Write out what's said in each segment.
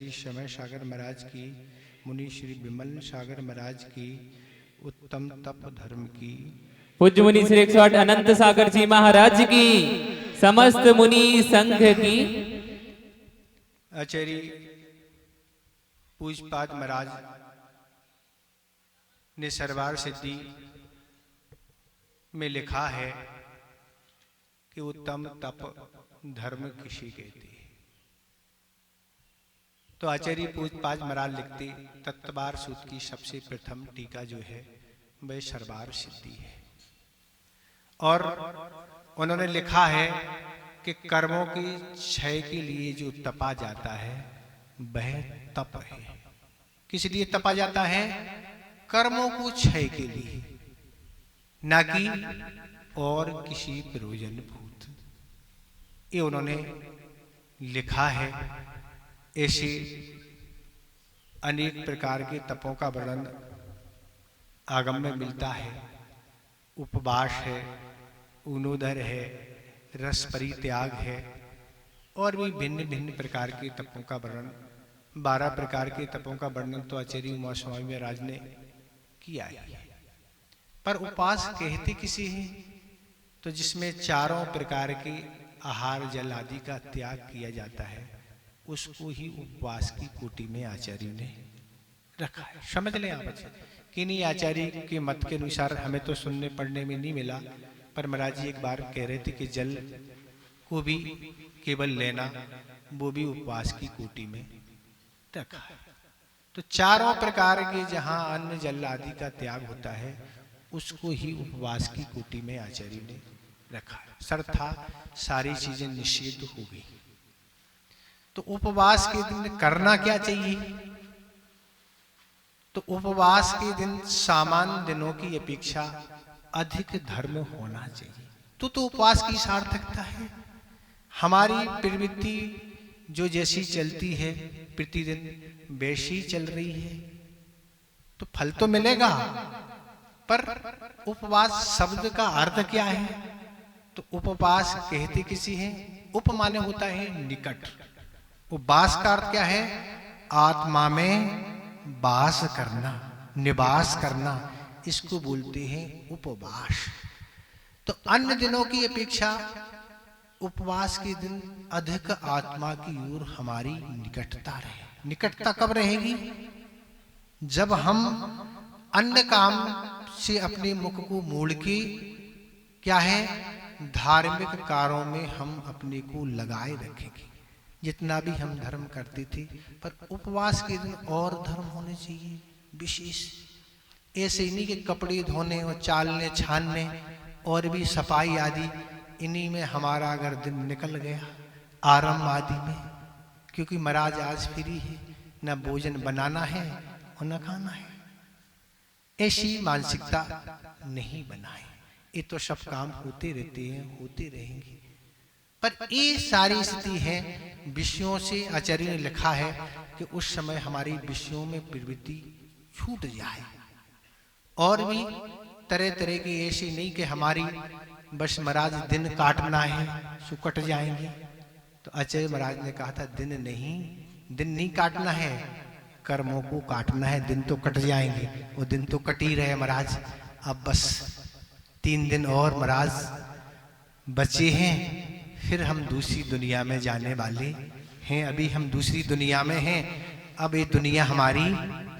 श्री समय सागर महाराज की, मुनि श्री विमल सागर महाराज की, उत्तम तप धर्म की, पूज्य मुनि श्री 108 अनंत सागर जी महाराज की, समस्त मुनि संघ की। आचार्य पूजपाद महाराज ने सरवार सिद्धि में लिखा है कि उत्तम तप धर्म किसी कहते हैं। तो आचार्य पूजपाद महाराज लिखते तत्वार सूत की सबसे प्रथम टीका जो है वह सरवार सिद्धि है, और उन्होंने लिखा है कि कर्मों की क्षय के लिए जो तपा जाता है वह तप है। किस लिए तपा जाता है? कर्मों को क्षय के लिए, ना कि और किसी प्रयोजन भूत। ये उन्होंने लिखा है। ऐसे अनेक प्रकार के तपों का वर्णन आगम में मिलता है। उपवास है, ऊनोदर है, रस परित्याग है, और भी भिन्न भिन्न प्रकार के तपों का वर्णन, 12 प्रकार के तपों का वर्णन तो आचार्य उमा स्वामी महाराज ने किया है। पर उपवास कहते किसे हैं? तो जिसमें चारों प्रकार के आहार जल आदि का त्याग किया जाता है उसको ही उपवास की कोटि में आचार्य ने रखा है। समझ लें आप अच्छे कि नहीं। आचार्य के मत के अनुसार हमें तो सुनने पढ़ने में नहीं मिला, पर महाराज जी एक बार कह रहे थे कि जल को भी केवल लेना वो भी उपवास की कोटि में रखा है। तो चारों प्रकार के जहां अन्न जल आदि का त्याग होता है उसको ही उपवास की कोटि में आचार्य ने रखा है। सर्था सारी चीजें निषिद्ध हो गई। तो उपवास के दिन करना क्या चाहिए? तो उपवास के दिन सामान्य दिनों की अपेक्षा अधिक धर्म होना चाहिए। तो उपवास की सार्थकता है। हमारी प्रवृत्ति जो जैसी चलती है प्रतिदिन वैसी चल रही है तो फल तो मिलेगा, पर उपवास शब्द का अर्थ क्या है? तो उपवास कहते किसी है? उप माने होता है निकट। उपवास का अर्थ क्या है? आत्मा में वास करना, निवास करना, इसको बोलते हैं उपवास। तो अन्य दिनों की अपेक्षा उपवास के दिन अधिक आत्मा की ओर हमारी निकटता रहे। निकटता कब रहेगी? जब हम अन्य काम से अपने मुख को मोड़ के क्या है धार्मिक कार्यों में हम अपने को लगाए रखेंगे। जितना भी हम धर्म करते थे, पर उपवास के दिन और धर्म होने चाहिए विशेष। ऐसे नहीं कि कपड़े धोने और चालने छानने और भी सफाई आदि इन्हीं में हमारा अगर दिन निकल गया आराम आदि में, क्योंकि महाराज आज फ्री है, न भोजन बनाना है और न खाना है। ऐसी मानसिकता नहीं बनाए। ये तो सब काम होते रहते हैं, होते रहेंगे, पर ये सारी स्थिति है विषयों से। आचार्य ने लिखा है कि उस समय हमारी विषयों में प्रवृत्ति छूट जाए, और भी तरह तरह की ऐसी नहीं कि हमारी बस महाराज दिन काटना है सो कट जाएंगे। तो आचार्य महाराज ने कहा था दिन नहीं काटना है, कर्मों को काटना है। दिन तो कट जाएंगे, वो दिन तो कट ही रहे महाराज। अब बस 3 दिन और महाराज बचे हैं, फिर हम दूसरी दुनिया में जाने वाले हैं। अभी हम दूसरी दुनिया में हैं, अब ये दुनिया हमारी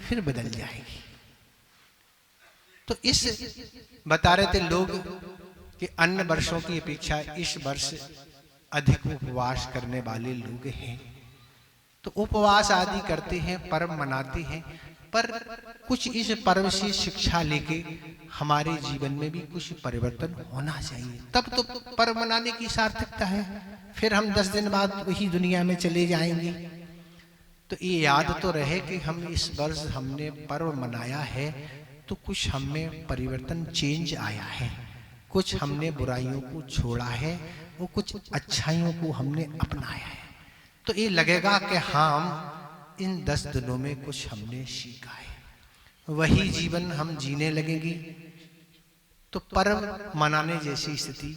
फिर बदल जाएगी। तो इस बता रहे थे लोग कि अन्य वर्षों की अपेक्षा इस वर्ष अधिक उपवास करने वाले लोग हैं। तो उपवास आदि करते हैं, पर्व मनाते हैं, पर कुछ इस पर्व से शिक्षा लेके हमारे जीवन में भी कुछ परिवर्तन होना चाहिए, तब तो पर्व मनाने की सार्थकता है। फिर हम 10 दिन बाद वही दुनिया में चले जाएंगे। तो ये याद तो रहे कि हम इस वर्ष हमने पर्व मनाया है तो कुछ हमें परिवर्तन चेंज आया है, कुछ हमने बुराइयों को छोड़ा है और कुछ अच्छाइयों को हमने अपनाया है। तो ये लगेगा कि हम इन 10 दिनों में कुछ हमने सीखा है, वही जीवन हम जीने लगेंगे। तो पर्व मनाने जैसी स्थिति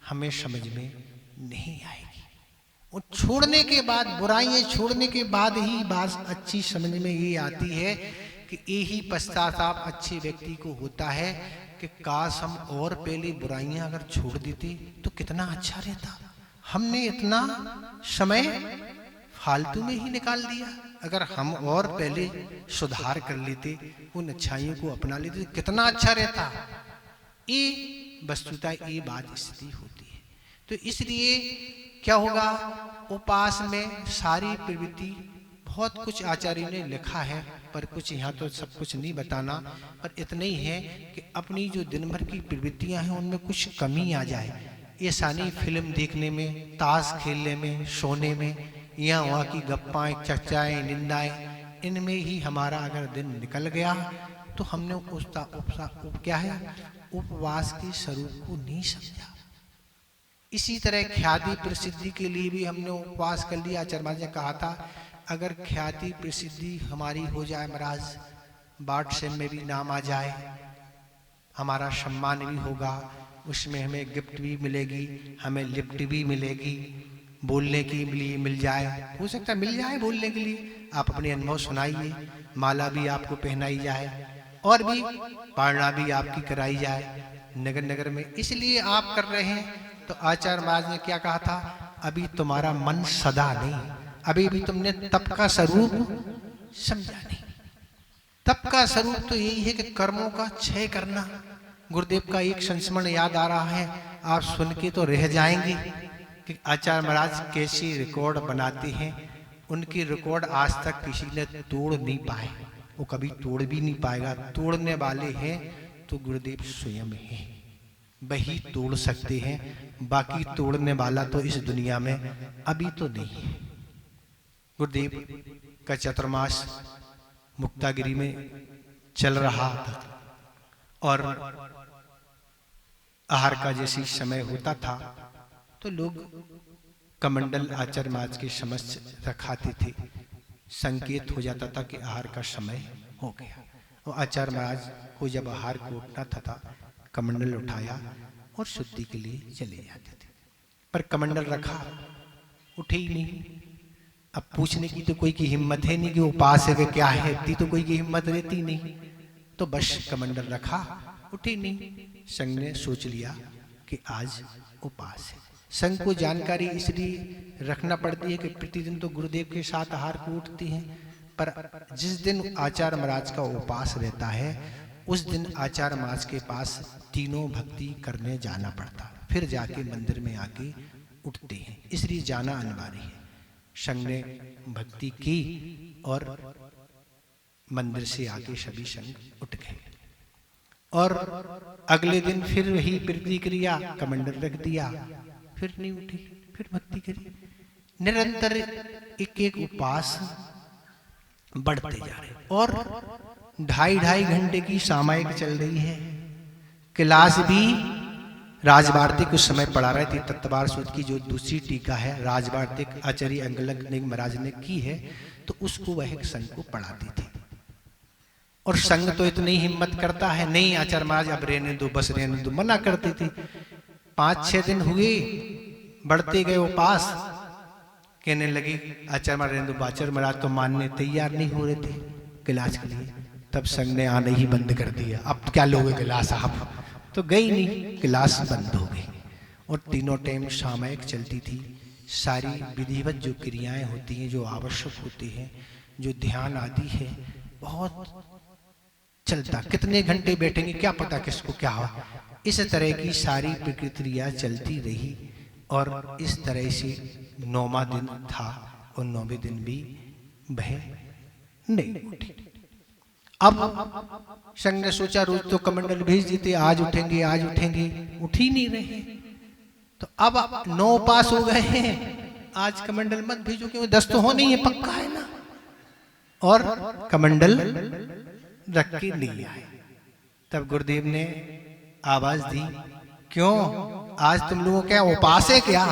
हमें समझ में नहीं आएगी। और छोड़ने के बाद, बुराइयां छोड़ने के बाद ही बात अच्छी समझ में ये आती है कि यही पश्चाताप अच्छे व्यक्ति को होता है कि काश हम और पहले बुराइयां अगर छोड़ देते तो कितना अच्छा रहता। हमने इतना समय फालतू में ही निकाल दिया। अगर हम और पहले सुधार कर लेते, उन अच्छाइयों को अपना लेते तो कितना अच्छा रहता। ये वस्तुतः ये बात स्थिति होती है। तो इसलिए क्या होगा, उपास में सारी प्रवृत्ति, बहुत कुछ आचार्य ने लिखा है पर कुछ यहाँ तो सब कुछ नहीं बताना, पर इतना ही है कि अपनी जो दिन भर की प्रवृत्तियां हैं उनमें कुछ कमी आ जाए। ऐसा नहीं फिल्म देखने में, ताश खेलने में, सोने में, यहाँ वहाँ की गप्पाएं, चर्चाएं, निंदाएं, इनमें ही हमारा अगर दिन निकल गया तो हमने क्या है, उपवास के स्वरूप को नहीं समझा। इसी तरह ख्याति प्रसिद्धि के लिए भी हमने उपवास कर लिया। आचार्य महाराज ने कहा था अगर ख्याति प्रसिद्धि हमारी हो जाए महाराज, व्हाट्सएप में भी नाम आ जाए, हमारा सम्मान भी होगा, उसमें हमें गिफ्ट भी मिलेगी, हमें लिफ्ट भी मिलेगी, बोलने के लिए मिल जाए, हो सकता है मिल जाए बोलने के लिए। आप अपने अनुभव सुनाइए, माला भी आपको पहनाई जाए और भी पारणा भी आपकी कराई जाए नगर नगर में, इसलिए आप कर रहे हैं। तो आचार्य महाराज ने क्या कहा था, अभी तुम्हारा मन सदा नहीं, अभी भी तुमने तप का स्वरूप समझा नहीं। तप का स्वरूप तो यही है कि कर्मों का क्षय करना। गुरुदेव का एक संस्मरण याद आ रहा है, आप सुन के तो रह जाएंगे कि आचार्य महाराज कैसी रिकॉर्ड बनाते हैं। उनकी रिकॉर्ड आज तक किसी ने तोड़ नहीं पाए, वो कभी तोड़ भी नहीं पाएगा। तोड़ने वाले हैं तो गुरुदेव स्वयं हैं, वही तोड़ सकते हैं, बाकी तोड़ने वाला तो इस दुनिया में अभी तो नहीं है। गुरुदेव का चतुर्मास मुक्तागिरी में चल रहा था और आहार का जैसी समय होता था तो लोग कमंडल आचार्य महाराज के समक्ष रखाते थे, संकेत हो जाता था कि आहार का समय हो गया। और आचार्य महाराज को जब आहार को उठना था कमंडल उठाया और शुद्धि के लिए चले जाते थे, पर कमंडल रखा, उठे ही नहीं। अब पूछने की तो कोई की हिम्मत है नहीं कि उपास है कि क्या है, इतनी तो कोई की हिम्मत रहती नहीं। तो बस कमंडल रखा, उठे नहीं। संघ ने सोच लिया कि आज उपास है। संघ को जानकारी इसलिए रखना पड़ती है कि प्रतिदिन तो गुरुदेव के साथ आहार को उठते हैं, पर जिस दिन आचार्य महाराज का उपास रहता है उस दिन आचार्य महाराज के पास तीनों भक्ति करने जाना पड़ता, फिर जाके मंदिर में आके उठते हैं, इसलिए जाना अनिवार्य है। संघ ने भक्ति की और मंदिर से आके सभी संघ उठ गए और अगले दिन फिर वही प्रतिक्रिया, कमंडल रख दिया, फिर नहीं उठी, फिर भक्ति करी। निरंतर एक एक उपास बढ़ते जा रहे और 2.5 घंटे की सामायिक चल रही है। क्लास भी राजवार्तिक उस समय पढ़ा रहे थे। तत्वार सूत्र की जो दूसरी टीका है राजवार्तिक आचार्य अंगलक महाराज ने की है, तो उसको वह संघ को पढ़ाते थे। और संघ तो इतनी हिम्मत करता है, नहीं आचार्य महाराज अब रहने दो, बस रहने दो, मना करते थे। 5-6 दिन हुए, बढ़ते गए उपास, कहने लगे आचार्य महाराज रहने दो। आचार्य महाराज तो मानने तैयार नहीं हो रहे थे क्लास के लिए। तब संघ ने आने ही बंद कर दिया, अब क्या लोगे क्लास, आप तो गई नहीं, क्लास बंद हो गई। और तीनों टाइम सामायिक चलती थी। सारी विधिवत जो क्रियाएं होती हैं, जो आवश्यक होती हैं, जो ध्यान आदि है, बहुत चलता। कितने घंटे बैठेंगे क्या पता किसको क्या हो। इस तरह की सारी प्रक्रिया चलती रही और इस तरह से 9वां दिन था और 9वें दिन भी वह नहीं उठी। अब संघ ने सोचा रोज तो कमंडल भेज देते, आज उठेंगे आज उठेंगे, उठ ही नहीं रहे। तो अब 9 पास हो गए हैं, आज कमंडल मत भेजो क्योंकि 10 तो होने ही है, पक्का है ना। और कमंडल रख के नहीं आए। तब गुरुदेव ने आवाज दी, क्यों आज तुम लोगों क्या उपास है क्या?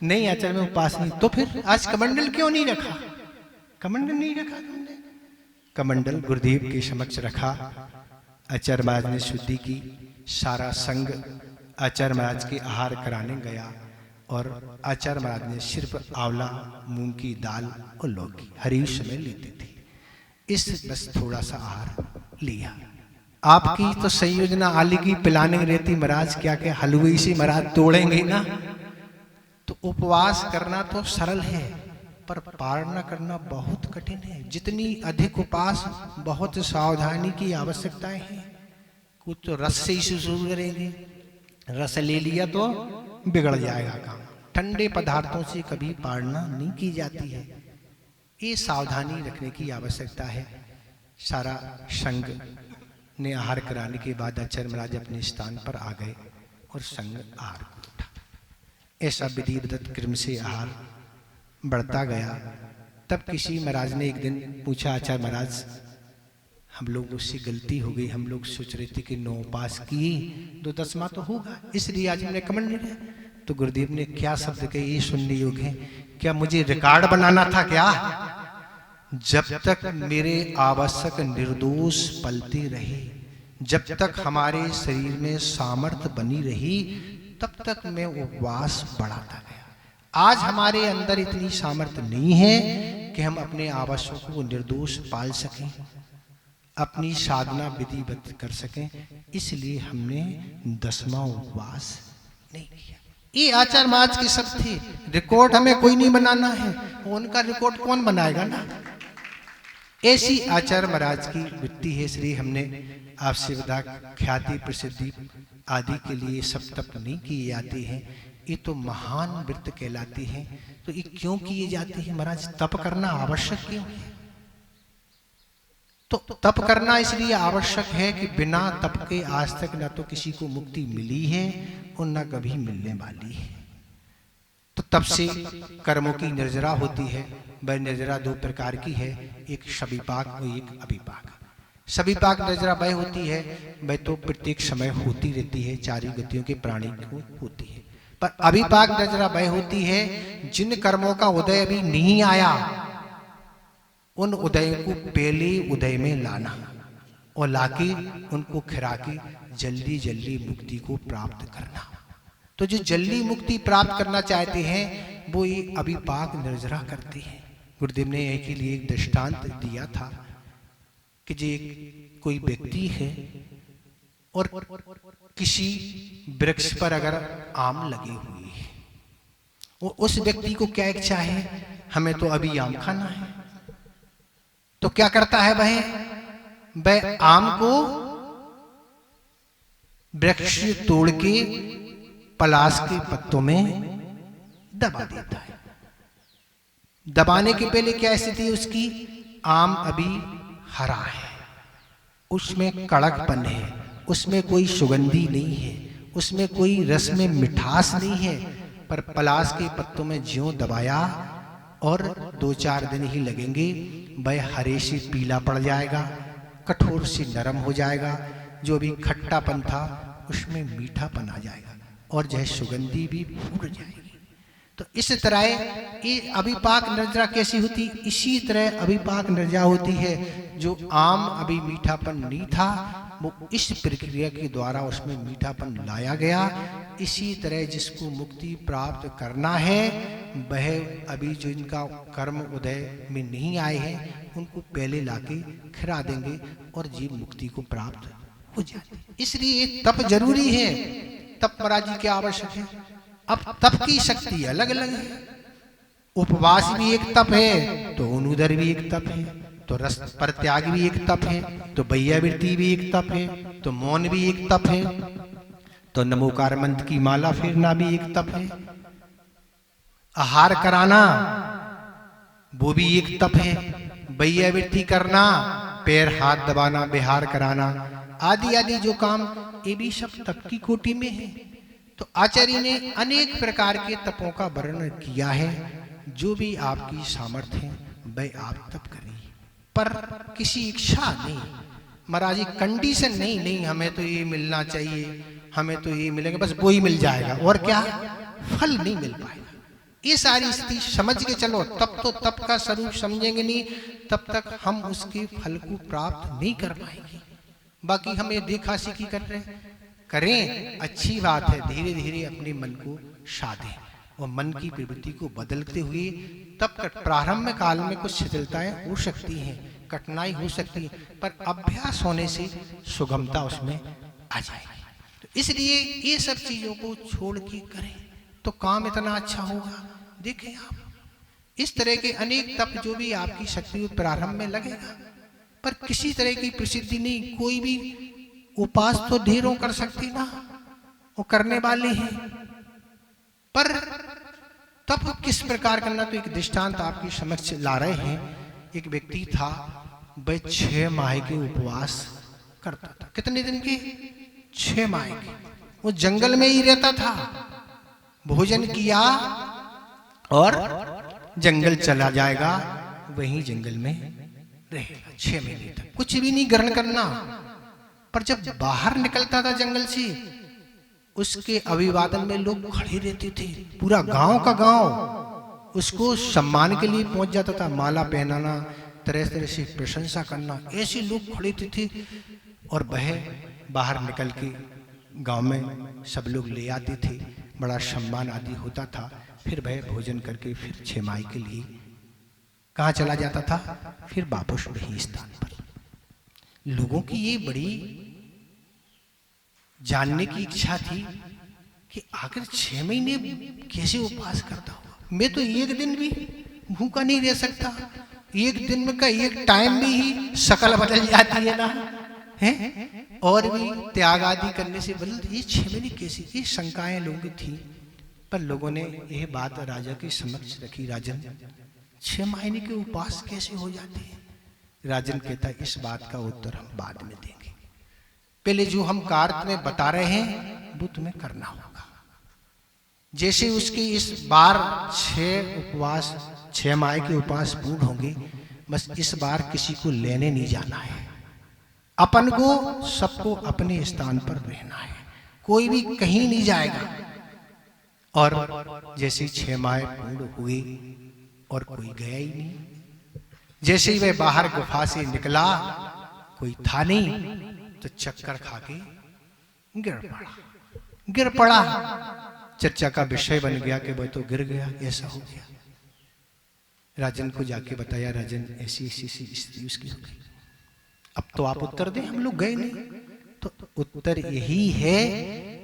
नहीं आचार्य में उपास नहीं। तो फिर आज कमंडल क्यों नहीं रखा? कमंडल नहीं रखा तुमने? कमंडल गुरुदेव के समक्ष रखा। आचार्य महाराज ने शुद्धि की, सारा संघ आचार्य महाराज के आहार कराने गया और आचार्य महाराज ने सिर्फ आंवला, मूंग की दाल और लौकी हरी समय लेते थे। इस बस थोड़ा सा आहार लिया। आपकी तो संयोजना आली की पिलाने रहती महाराज, क्या क्या हलवे से महाराज तोड़ेंगे ना। तो उपवास करना तो सरल है, पर पालना करना बहुत कठिन है। जितनी अधिक उपास, बहुत सावधानी की आवश्यकताएं हैं। कुछ तो रस से ही शुरू करेंगे, रस ले लिया तो बिगड़ जाएगा काम। ठंडे पदार्थों से कभी पालना नहीं की जाती है। ये सावधानी रखने की आवश्यकता है। सारा संघ ने आहार कराने के बाद आचार्य महाराज अपने स्थान पर आ गए और संघ आहार को उठा। ऐसा विधिवत क्रम से आहार बढ़ता गया। तब किसी महाराज ने एक दिन पूछा, आचार्य महाराज हम लोगों से गलती हो गई, हम लोग सोच रहे थे कि 9 उपास किए तो 10वां तो होगा, इसलिए आज हमने कमंड नहीं रहे। तो गुरुदेव ने क्या शब्द कहे, ये सुनने योग्य है। क्या मुझे रिकॉर्ड बनाना था क्या? जब तक मेरे आवश्यक निर्दोष पलते रहे, जब तक हमारे शरीर में सामर्थ्य बनी रही, तब तक मैं उपवास बढ़ाता गया। आज हमारे अंदर इतनी सामर्थ्य नहीं है कि हम अपने आवश्यकों को निर्दोष पाल सकें, अपनी साधना विधिवत कर सकें, इसलिए हमने 10वां उपवास नहीं किया। ये आचार्य महाराज के सब थे। रिकॉर्ड हमें कोई नहीं बनाना है, उनका रिकॉर्ड कौन बनाएगा ना। ऐसी आचार्य महाराज की वृत्ति है, इसलिए हमने आपसे बता ख्याति प्रसिद्धि आदि के लिए सब तप नहीं किए जाते हैं। ये तो महान व्रत कहलाते हैं। तो ये क्यों किए जाते हैं महाराज? तप करना आवश्यक क्यों है? तो तप करना इसलिए आवश्यक है कि बिना तप के आज तक ना तो किसी को मुक्ति मिली है और ना कभी मिलने वाली है। तो तप से कर्मों की निर्जरा होती है। वह निर्जरा 2 प्रकार की है, एक सविपाक और एक अविपाक। सविपाक निर्जरा वह होती है, वह तो प्रत्येक समय होती रहती है, 4 गतियों के प्राणी को होती है। पर अविपाक निर्जरा वह होती है जिन कर्मों का उदय अभी नहीं आया, उन उदय को पहले उदय में लाना और लाके उनको खिरा के जल्दी जल्दी मुक्ति को प्राप्त करना। तो जो जल्दी मुक्ति प्राप्त करना चाहते हैं वो ये अविपाक निर्जरा करते हैं। गुरुदेव ने एक ही लिए एक दृष्टांत दिया था कि जो कोई व्यक्ति है और किसी वृक्ष पर अगर आम लगे हुए हैं, वो उस व्यक्ति को क्या इच्छा है, हमें तो अभी आम खाना है। तो क्या करता है वह आम को वृक्ष तोड़ के पलाश के पत्तों में दबा देता है। दबाने के पहले क्या स्थिति है उसकी? आम अभी हरा है, उसमें कड़कपन है, उसमें कोई सुगंधी नहीं है, उसमें कोई रस में मिठास नहीं है। पर पलाश के पत्तों में ज्यों दबाया और 2-4 दिन ही लगेंगे, वह हरे से पीला पड़ जाएगा, कठोर से नरम हो जाएगा। जो भी खट्टापन था उसमें मीठापन आ जाएगा और जो सुगंधी भी फूट जाएगी। तो इस तरह ये अविपाक निर्जरा कैसी होती? इसी तरह अविपाक निर्जरा होती है। जो आम अभी मीठापन नहीं था, वो इस प्रक्रिया के द्वारा उसमें मीठापन लाया गया। इसी तरह जिसको मुक्ति प्राप्त करना है, वह अभी जो इनका कर्म उदय में नहीं आए हैं, उनको पहले लाके खिरा देंगे और जीव मुक्ति को प्राप्त हो जाए। इसलिए तप जरूरी है। तप महाराज जी क्या आवश्यक है? अब तप की शक्ति अलग अलग है। उपवास भी एक तप है, तो अनुदर भी एक तप है, तो रस परित्याग भी एक तप है, तो वैयावृत्ति भी एक तप है, तो मौन भी एक तप है, तो नमोकार मंत्र की माला फेरना भी एक तप है, आहार कराना वो भी एक तप है, वैयावृत्ति करना, पैर हाथ दबाना, बिहार कराना आदि आदि जो काम, ये भी सब तप की कोटि में है। तो आचार्य ने अनेक प्रकार के तपों का वर्णन किया है। जो भी आपकी सामर्थ्य है वह आप तप करिए, पर किसी इच्छा नहीं, महाराज जी कंडीशन नहीं हमें तो ये मिलना चाहिए, हमें तो ये मिलेगा, बस वो ही मिल जाएगा और क्या, फल नहीं मिल पाएगा। ये सारी स्थिति समझ के चलो। तब तो तप का स्वरूप समझेंगे नहीं, तब तक हम उसके फल को प्राप्त नहीं कर पाएंगे। बाकी हम ये देखा सीखी कर रहे हैं, करें अच्छी बात है, धीरे धीरे अपने मन को साधें। और मन की प्रवृत्ति को बदलते हुए तब प्रारंभ काल में कुछ शिथिलताएं हो सकती हैं, कठिनाई हो सकती है, पर अभ्यास होने से सुगमता उसमें आ जाएगी। तो इसलिए ये सब चीजों को छोड़ के करें तो काम इतना अच्छा होगा। देखें आप, इस तरह के अनेक तप जो भी आपकी शक्ति प्रारंभ में लगेगा, पर किसी तरह की प्रसिद्धि नहीं। कोई भी उपास तो ढेरों कर सकती ना, वो करने वाले हैं, पर तप किस प्रकार करना, तो एक दृष्टांत आपकी समक्ष ला रहे हैं। एक व्यक्ति था, वह 6 माह के उपवास करता था। कितने दिन के? 6 माह के। वो जंगल में ही रहता था, भोजन किया और जंगल चला जाएगा, वहीं जंगल में रहेगा 6 महीने तक, कुछ भी नहीं ग्रहण करना। पर जब बाहर निकलता था जंगल से, उसके अभिवादन में लोग खड़े रहते थे, पूरा गांव का गांव उसको सम्मान के लिए पहुंच जाता था, माला पहनाना, तरह तरह से प्रशंसा करना, ऐसे लोग खड़े थे। और वह बाहर निकल के गांव में सब लोग ले आते थे, बड़ा सम्मान आदि होता था। फिर वह भोजन करके फिर 6 माह के लिए कहाँ चला जाता था? फिर वापस वही स्थान पर। लोगों की ये बड़ी जानने की इच्छा थी कि आखिर 6 महीने कैसे उपवास करता होगा। मैं तो एक दिन भी भूखा नहीं रह सकता, एक दिन में का एक टाइम में ही शकल बदल जाती है ना, है? और भी त्याग आदि करने से बदल, ये 6 महीने कैसे? ये शंकाएं लोगों की थी। पर लोगों ने यह बात राजा के समक्ष रखी, राजन 6 महीने के उपवास कैसे हो जाते हैं? राजन कहता, इस बात का उत्तर हम बाद में देंगे, पहले जो हम कार्य में बता रहे हैं वो तुम्हें करना होगा। जैसे उसके इस बार 6 उपवास 6 माह के उपवास पूर्ण होंगे, बस इस बार किसी को लेने नहीं जाना है, अपन को सबको अपने स्थान पर रहना है, कोई भी कहीं नहीं जाएगा। और जैसे 6 माह पूर्ण हुए और कोई गया ही नहीं, जैसे ही वह बाहर गुफा से निकला, कोई था नहीं, तो चक्कर खा के गिर पड़ा। चर्चा का विषय बन गया कि वह तो गिर गया, ऐसा हो गया। राजन को जाके बताया, राजन ऐसी ऐसी स्थिति उसकी हो गई, अब तो आप उत्तर दें, हम लोग गए नहीं। तो उत्तर यही है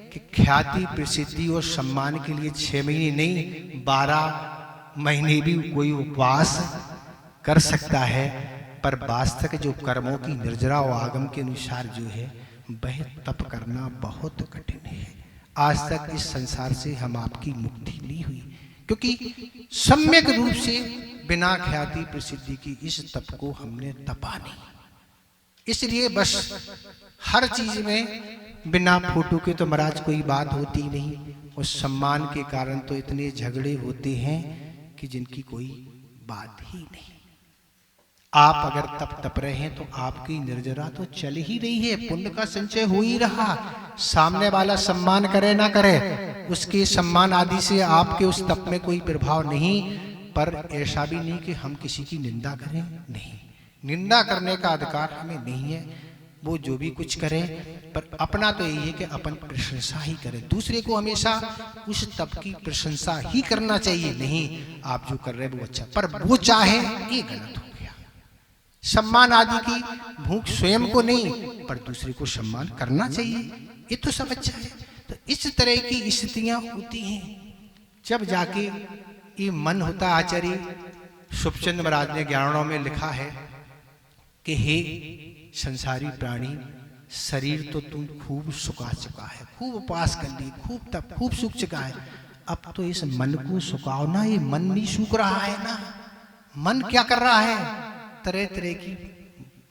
कि ख्याति प्रसिद्धि और सम्मान के लिए 6 महीने नहीं 12 महीने भी कोई उपवास कर सकता है, पर वास्तविक जो कर्मों की निर्जरा और आगम के अनुसार जो है वह तप करना बहुत कठिन है। आज तक इस संसार से हम आपकी मुक्ति नहीं हुई, क्योंकि सम्यक रूप से बिना ख्याति प्रसिद्धि की इस तप को हमने तपा नहीं। इसलिए बस हर चीज में बिना फोटो के तो महाराज कोई बात होती नहीं, और सम्मान के कारण तो इतने झगड़े होते हैं कि जिनकी कोई बात ही नहीं। आप अगर तप रहे हैं तो आपकी निर्जरा तो चल ही रही है, पुण्य का संचय हो ही रहा। सामने वाला सम्मान करे ना करे, उसके सम्मान आदि से आपके उस तप में कोई प्रभाव नहीं। पर ऐसा भी नहीं कि हम किसी की निंदा करें, नहीं, निंदा करने का अधिकार हमें नहीं है। वो जो भी कुछ करे, पर अपना तो यही है कि अपन प्रशंसा ही करें। दूसरे को हमेशा उस तप की प्रशंसा ही करना चाहिए, नहीं आप जो कर रहे हैं वो अच्छा, पर वो चाहे ये गलत हो गया। सम्मान आदि की भूख स्वयं को नहीं, पर दूसरे को सम्मान करना चाहिए, ये तो सब अच्छा है। तो इस तरह की स्थितियां होती हैं, जब जाके ये मन होता। आचार्य सुखचंद महाराज ने ज्ञानों में लिखा है कि हे संसारी प्राणी, शरीर तो तुम खूब सुखा चुका है, खूब उपवास कर ली, खूब तप, खूब सूख चुका है, अब तो इस मन को सुखाओ ना। ये मन नहीं सूख रहा है ना, मन क्या कर रहा है, तरह तरह की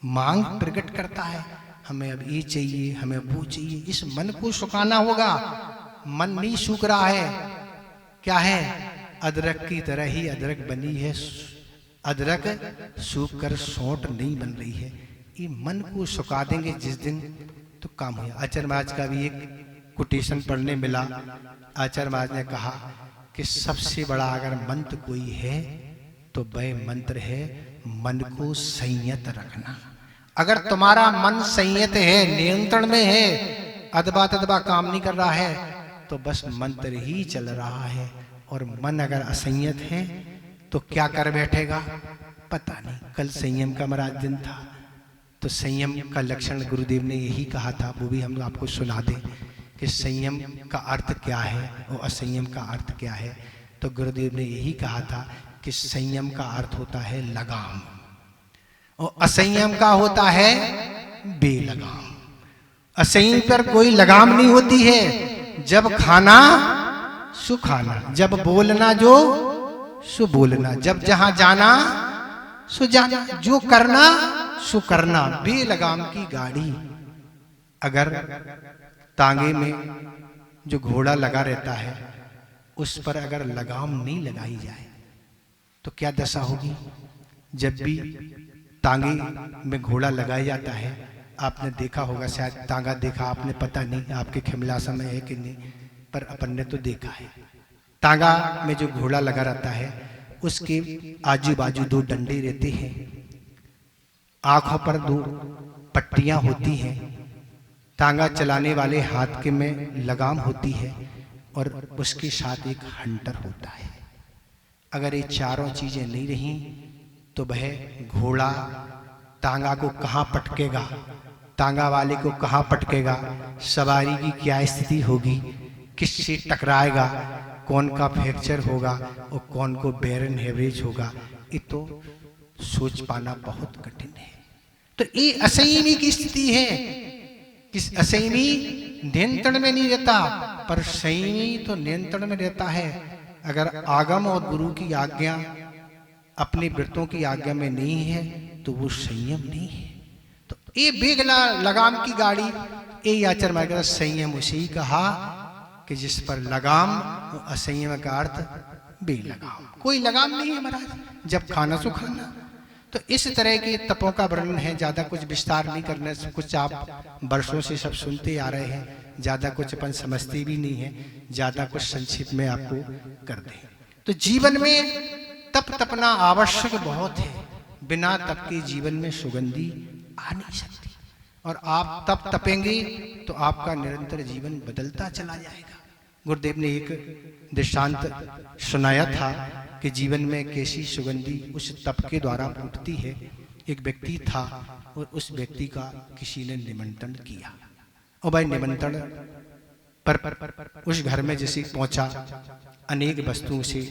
मांग प्रकट करता है, हमें अब ये चाहिए, हमें वो चाहिए। इस मन को सुखाना होगा। मन नहीं सूख रहा है, क्या है, अदरक की तरह ही अदरक बनी है, अदरक सूख कर सौंठ नहीं बन रही है। ये मन को सुखा देंगे जिस दिन, तो काम हुआ। आचार्य महाराज का भी एक कोटेशन पढ़ने मिला। आचार्य महाराज ने कहा कि सबसे बड़ा अगर मंत्र कोई है तो वह मंत्र है मन को संयत रखना। अगर तुम्हारा मन संयत है, नियंत्रण में है, अदबा तदबा काम नहीं कर रहा है, तो बस मंत्र ही चल रहा है। और मन अगर असंयत है तो क्या कर बैठेगा पता नहीं। कल संयम का महाराज दिन था, तो संयम का लक्षण गुरुदेव ने यही कहा था, वो भी हम आपको सुना दें कि संयम का अर्थ क्या है और असंयम का अर्थ क्या है। तो गुरुदेव ने यही कहा था कि संयम का अर्थ होता है लगाम और असंयम का होता है बेलगाम। असंयम पर कोई लगाम नहीं होती है। जब खाना सो खाना, जब बोलना जो सो बोलना, जब जहां जाना सो जाना, जो करना सो करना। बेलगाम की गाड़ी, अगर तांगे में जो घोड़ा लगा रहता है उस पर अगर लगाम नहीं लगाई जाए तो क्या दशा होगी। जब भी तांगे में घोड़ा लगाया जाता है, आपने देखा होगा, शायद तांगा देखा आपने, पता नहीं आपके खिमलासा में है कि नहीं, पर अपन ने तो देखा है। तांगा में जो घोड़ा लगा रहता है उसके आजू बाजू दो डंडे रहते हैं, आंखों पर दो पट्टियां होती हैं, तांगा चलाने वाले हाथ के में लगाम होती है और उसके साथ एक हंटर होता है। अगर ये चारों चीजें नहीं रही तो वह घोड़ा तांगा को कहाँ पटकेगा, तांगा वाले को कहाँ पटकेगा, सवारी की क्या स्थिति होगी, किससे टकराएगा, कौन का फ्रैक्चर होगा और कौन को बेरन हेवरेज होगा, ये तो सोच पाना बहुत कठिन है। तो ये असंयमी की स्थिति है। किस असंयमी नियंत्रण में नहीं रहता, पर संयमी तो नियंत्रण में रहता है। अगर आगम और गुरु की आज्ञा अपने व्रतों की आज्ञा में नहीं है तो वो संयम नहीं है। तो ये बेगला लगाम की गाड़ी, ये आचार्य मार्ग संयम उसे ही कहा कि जिस पर लगाम और असंयम का अर्थ बेलगाम। कोई लगाम नहीं है महाराज, जब खाना सो खाना। तो इस तरह के तपों का वर्णन है, ज्यादा कुछ विस्तार नहीं करना, कुछ आप वर्षों से सब सुनते आ रहे हैं, ज्यादा कुछ अपन समझते भी नहीं है, ज्यादा कुछ संक्षिप्त में आपको कर दें। तो जीवन में तप तपना आवश्यक बहुत है, बिना तप के जीवन में सुगंधी आ नहीं सकती। और आप तप तपेंगे तो आपका निरंतर जीवन बदलता चला जाएगा। गुरुदेव ने एक दृष्टांत सुनाया था कि जीवन में कैसी सुगंधी उस तप के द्वारा फूटती है। एक व्यक्ति था और उस व्यक्ति का किसी ने निमंत्रण किया और भाई निमंत्रण पर उस घर में जैसे पहुंचा, अनेक वस्तुओं से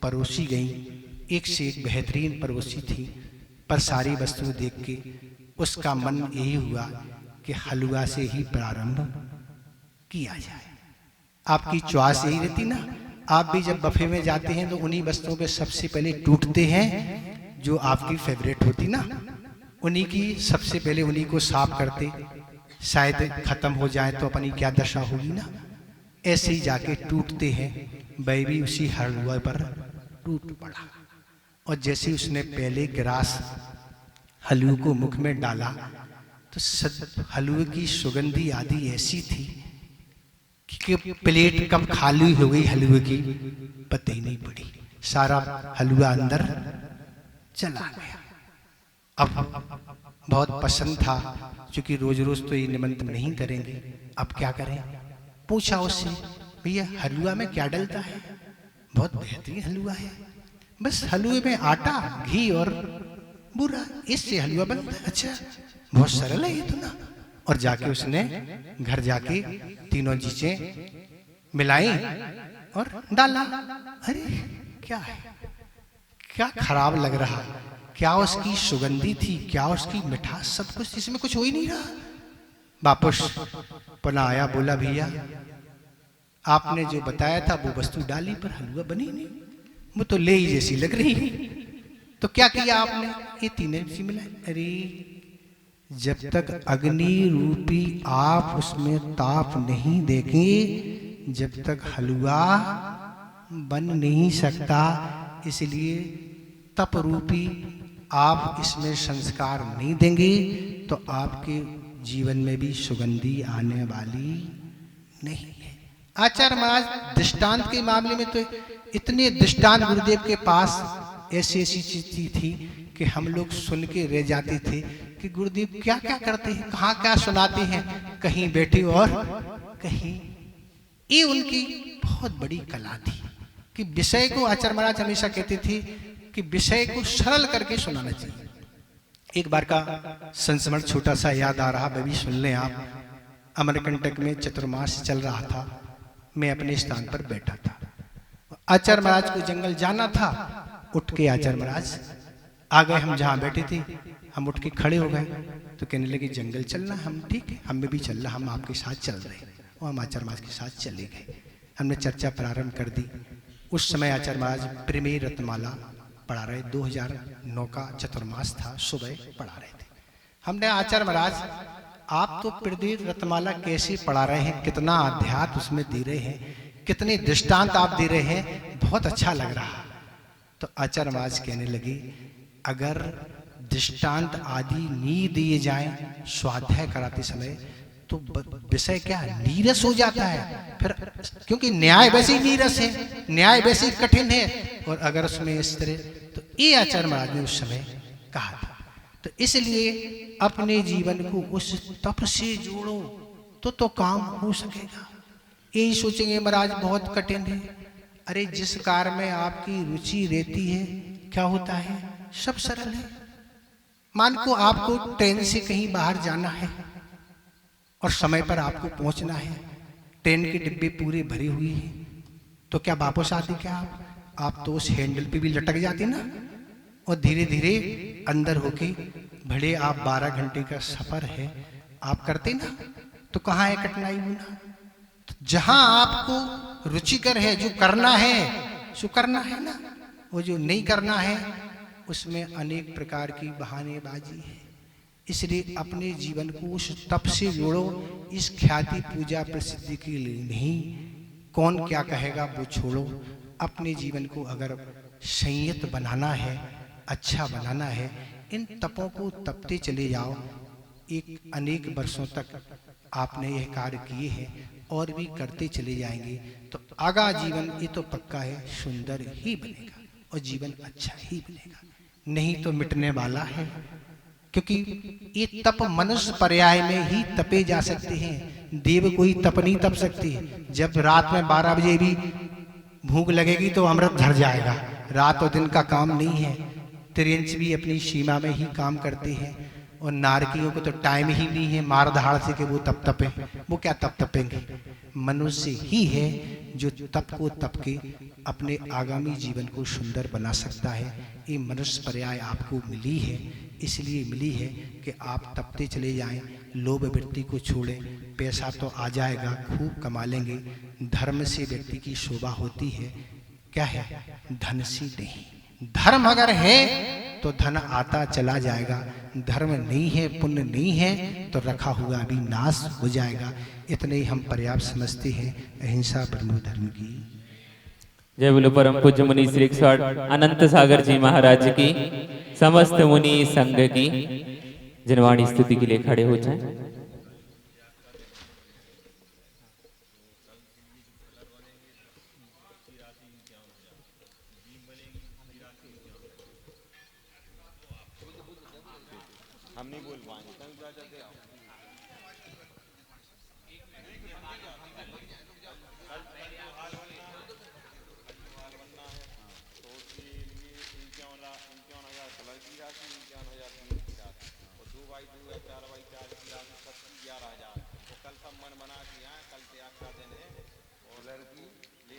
परोसी गई, एक से एक बेहतरीन परोसी थी, पर सारी वस्तुएं देख के उसका मन यही हुआ कि हलवा से ही प्रारंभ किया जाए। आपकी च्वास यही रहती ना, आप भी जब बफे में जाते हैं तो उन्हीं वस्तुओं पे सबसे पहले टूटते हैं जो आपकी फेवरेट होती ना, उन्हीं की सबसे पहले उन्हीं को साफ करते, शायद खत्म हो जाए तो अपनी क्या दशा होगी ना। ऐसे ही जाके टूटते हैं, वह भी उसी हलवा पर टूट पड़ा। और जैसे उसने पहले गिलास हलवे को मुख में डाला तो हलवे की सुगंधी आदि ऐसी थी कि प्लेट कब खाली हो गई हलवे की पता ही नहीं पड़ी, सारा हलवा अंदर चला गया। अब बहुत पसंद था, क्योंकि रोज रोज तो ये निमंत्रण नहीं करेंगे, अब क्या करें। पूछा उससे, भैया हलवा में क्या डलता है? बहुत बेहतरीन हलवा है, बस हलवे में आटा, घी और बूरा, इससे हलवा बनता है। अच्छा, बहुत सरल है ये तो ना। और जाके उसने घर जाके तीनों चीजें मिलाई और डाला। अरे क्या है, क्या खराब लग रहा, क्या उसकी सुगंधी थी, क्या उसकी मिठास, सब कुछ इसमें कुछ हो ही नहीं रहा। वापस पुनः आया, बोला भैया आपने जो बताया था वो वस्तु डाली पर हलवा बनी नहीं, वो तो ले ही जैसी लग रही है। तो क्या किया आपने? ये तीनों चीज मिलाई। अरे जब तक अग्नि रूपी आप उसमें ताप नहीं देंगे, जब तक हलवा बन नहीं सकता, इसलिए तप रूपी आप इसमें संस्कार नहीं देंगे तो आपके जीवन में भी सुगंधी आने वाली नहीं है। आचार्य महाराज दृष्टांत के मामले में तो इतने दृष्टांत गुरुदेव के पास ऐसी ऐसी चीज थी कि हम लोग सुन के रह जाते थे कि गुरुदेव क्या क्या करते हैं, कहाँ क्या सुनाते हैं, कहीं बैठे और कहीं। ये उनकी बहुत बड़ी कला थी। कि विषय को आचार्य महाराज हमेशा कहते थे कि विषय को सरल करके सुनाना चाहिए। एक बार का संस्मरण छोटा सा याद आ रहा, वह भी सुन लें आप। अमरकंटक में चतुर्मास चल रहा था, मैं अपने स्थान पर बैठा था। आचार्य महाराज को जंगल जाना था। उठ के आचार्य महाराज आ गए, हम जहाँ बैठे थे हम उठ के खड़े हो गए। तो कहने लगे जंगल चलना, हम ठीक है, हमें भी चलना, हम आपके साथ चल रहे हैं। और हम आचार्य महाराज के साथ चले गए। हमने चर्चा प्रारंभ कर दी। उस समय आचार्य महाराज प्रेमी रत्नमाला पढ़ा रहे, 2009 का चतुर्मास था, सुबह पढ़ा रहे थे। हमने आचार्य महाराज आप तो प्रदीप रत्नमाला कैसे पढ़ा रहे हैं, कितना अध्यात्म उसमें दे रहे हैं, कितने दृष्टांत आप दे रहे हैं, बहुत अच्छा लग रहा। तो आचार्य महाराज कहने लगे अगर दृष्टांत आदि नहीं दिए जाएं स्वाध्याय कराते समय तो विषय क्या नीरस हो जाता है फिर, क्योंकि न्याय वैसे ही नीरस है, न्याय वैसे ही कठिन है। और अगर उसमें इस तरह, तो ये आचार्य महाराज ने उस समय कहा था। तो इसलिए अपने जीवन को उस तप से जोड़ो तो काम हो सकेगा। यही सोचेंगे महाराज बहुत कठिन है, अरे जिस कार्य में आपकी रुचि रहती है क्या होता है, सब सरल है। मान को आपको ट्रेन से कहीं बाहर जाना है और समय पर आपको पहुंचना है, ट्रेन के डिब्बे पूरे भरे हुए हैं, तो क्या वापस आते क्या आप तो उस हैंडल पे भी लटक जाते ना, और धीरे धीरे अंदर होके भले आप 12 घंटे का सफर है आप करते ना, तो कहाँ है कठिनाई होना। तो जहां आपको रुचिकर है, जो करना है सो करना है ना, वो जो नहीं करना है उसमें अनेक प्रकार की बहानेबाजी है। इसलिए अपने जीवन को उस तप से जोड़ो, इस ख्याति पूजा प्रसिद्धि के लिए नहीं, कौन क्या कहेगा वो छोड़ो। अपने जीवन को अगर संयत बनाना है, अच्छा बनाना है, इन तपों को तपते चले जाओ। एक अनेक वर्षों तक आपने यह कार्य किए हैं और भी करते चले जाएंगे तो आगा जीवन ये तो पक्का है सुंदर ही बनेगा और जीवन अच्छा ही बनेगा, नहीं तो मिटने वाला है। क्योंकि ये तप मनुष्य पर्याय में ही तपे जा सकते हैं, देव कोई तप नहीं तप सकते। जब रात में 12 बजे भी भूख लगेगी तो अमृत झड़ जाएगा, रात और दिन का काम नहीं है। त्रियंच भी अपनी सीमा में ही काम करते हैं और नारकियों को तो टाइम ही नहीं है मार धाड़ से कि वो तप तपे, वो क्या तप तपेंगे। मनुष्य ही है जो तप को तप के अपने आगामी जीवन को सुंदर बना सकता है। ये मनुष्य पर्याय आपको मिली है, इसलिए मिली है कि आप तपते चले जाएं, लोभ वृत्ति को छोड़ें। पैसा तो आ जाएगा, खूब कमा लेंगे। धर्म से व्यक्ति की शोभा होती है, क्या है, धन से नहीं। धर्म अगर है तो धन आता चला जाएगा, धर्म नहीं है, पुण्य नहीं है तो रखा हुआ भी नाश हो जाएगा। इतने ही हम पर्याप्त समझते हैं। अहिंसा परमो धर्म की जय बोलो परम पूज्य मुनि श्री 108 अनंत सागर जी महाराज की, समस्त मुनि संघ की। जनवाणी स्तुति के लिए खड़े हो जाएं। हम नहीं बोल पाएंगे।